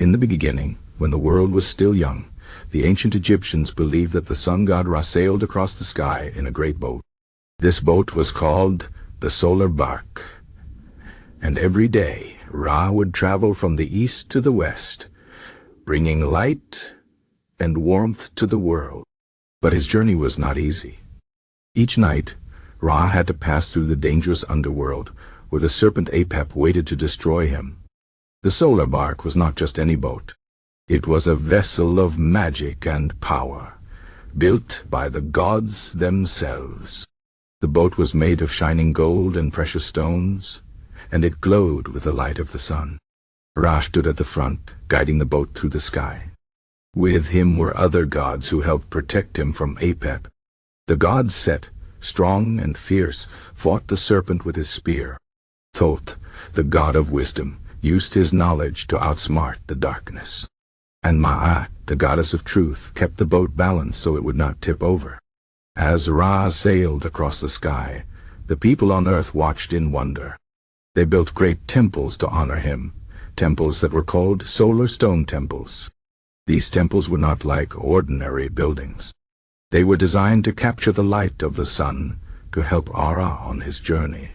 In the beginning, when the world was still young, the ancient Egyptians believed that the sun god Ra sailed across the sky in a great boat. This boat was called the Solar Barque, and every day Ra would travel from the east to the west, bringing light and warmth to the world. But his journey was not easy. Each night, Ra had to pass through the dangerous underworld, where the serpent Apep waited to destroy him. The Solar Barque was not just any boat. It was a vessel of magic and power, built by the gods themselves. The boat was made of shining gold and precious stones, and it glowed with the light of the sun. Ra stood at the front, guiding the boat through the sky. With him were other gods who helped protect him from Apep. The god Set, strong and fierce, fought the serpent with his spear. Thoth, the god of wisdom, used his knowledge to outsmart the darkness. And Ma'at, the goddess of truth, kept the boat balanced so it would not tip over. As Ra sailed across the sky, the people on earth watched in wonder. They built great temples to honor him, temples that were called solar stone temples. These temples were not like ordinary buildings. They were designed to capture the light of the sun to help Ra on his journey.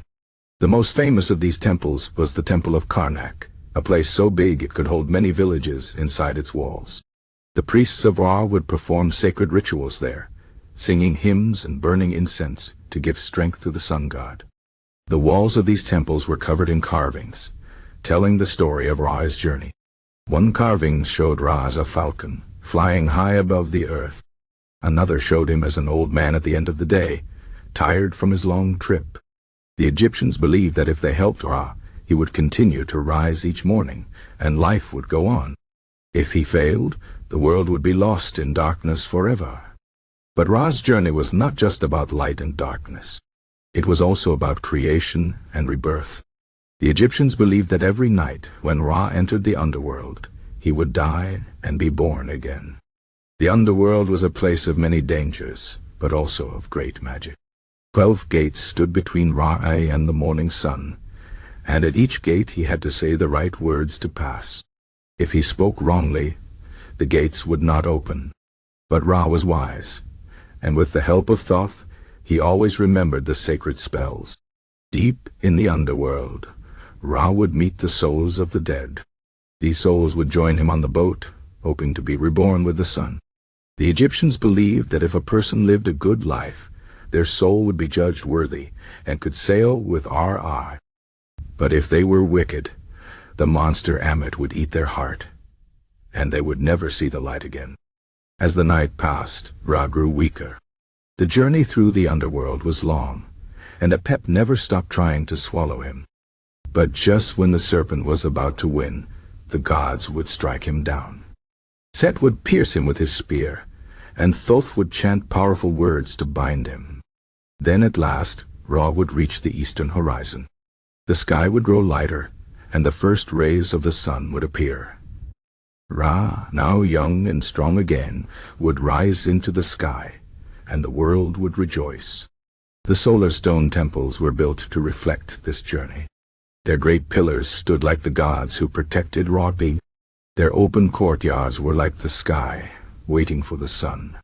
The most famous of these temples was the Temple of Karnak, a place so big it could hold many villages inside its walls. The priests of Ra would perform sacred rituals there, singing hymns and burning incense to give strength to the sun god. The walls of these temples were covered in carvings, telling the story of Ra's journey. One carving showed Ra as a falcon, flying high above the earth. Another showed him as an old man at the end of the day, tired from his long trip. The Egyptians believed that if they helped Ra, he would continue to rise each morning, and life would go on. If he failed, the world would be lost in darkness forever. But Ra's journey was not just about light and darkness. It was also about creation and rebirth. The Egyptians believed that every night, when Ra entered the underworld, he would die and be born again. The underworld was a place of many dangers, but also of great magic. 12 gates stood between Ra and the morning sun, and at each gate he had to say the right words to pass. If he spoke wrongly, the gates would not open. But Ra was wise, and with the help of Thoth, he always remembered the sacred spells. Deep in the underworld, Ra would meet the souls of the dead. These souls would join him on the boat, hoping to be reborn with the sun. The Egyptians believed that if a person lived a good life, their soul would be judged worthy and could sail with Ra. But if they were wicked, the monster Amet would eat their heart, and they would never see the light again. As the night passed, Ra grew weaker. The journey through the underworld was long, and Apep never stopped trying to swallow him. But just when the serpent was about to win, the gods would strike him down. Set would pierce him with his spear, and Thoth would chant powerful words to bind him. Then at last, Ra would reach the eastern horizon. The sky would grow lighter, and the first rays of the sun would appear. Ra, now young and strong again, would rise into the sky, and the world would rejoice. The solar stone temples were built to reflect this journey. Their great pillars stood like the gods who protected Ra. Their open courtyards were like the sky, waiting for the sun.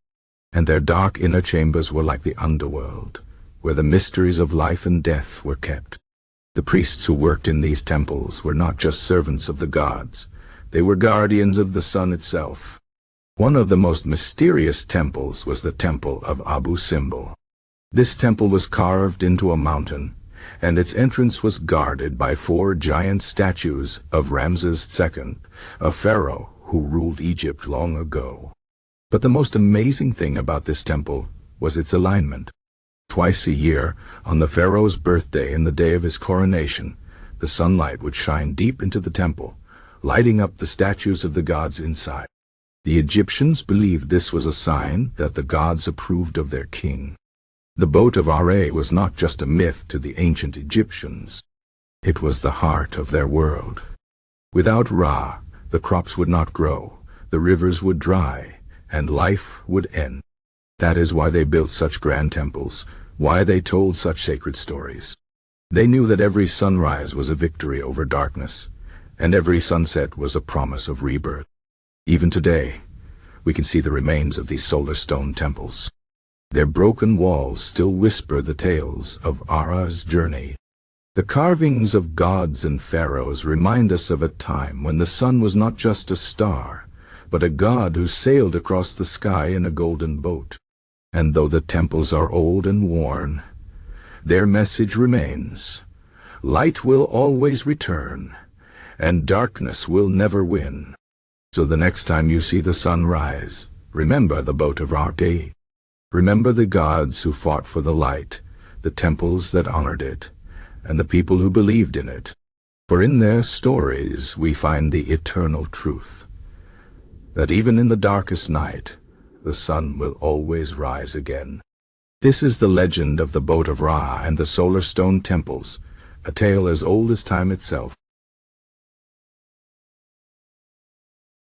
And their dark inner chambers were like the underworld, where the mysteries of life and death were kept. The priests who worked in these temples were not just servants of the gods. They were guardians of the sun itself. One of the most mysterious temples was the temple of Abu Simbel. This temple was carved into a mountain, and its entrance was guarded by 4 giant statues of Ramses II, a pharaoh who ruled Egypt long ago. But the most amazing thing about this temple was its alignment. Twice a year, on the pharaoh's birthday and the day of his coronation, the sunlight would shine deep into the temple, lighting up the statues of the gods inside. The Egyptians believed this was a sign that the gods approved of their king. The boat of Ra was not just a myth to the ancient Egyptians. It was the heart of their world. Without Ra, the crops would not grow, the rivers would dry, and life would end. That is why they built such grand temples, why they told such sacred stories. They knew that every sunrise was a victory over darkness, and every sunset was a promise of rebirth. Even today, we can see the remains of these solar stone temples. Their broken walls still whisper the tales of Ara's journey. The carvings of gods and pharaohs remind us of a time when the sun was not just a star, but a god who sailed across the sky in a golden boat. And though the temples are old and worn, their message remains. Light will always return, and darkness will never win. So the next time you see the sun rise, remember the boat of Arche. Remember the gods who fought for the light, the temples that honored it, and the people who believed in it. For in their stories we find the eternal truth, that even in the darkest night, the sun will always rise again. This is the legend of the boat of Ra and the solar stone temples, a tale as old as time itself.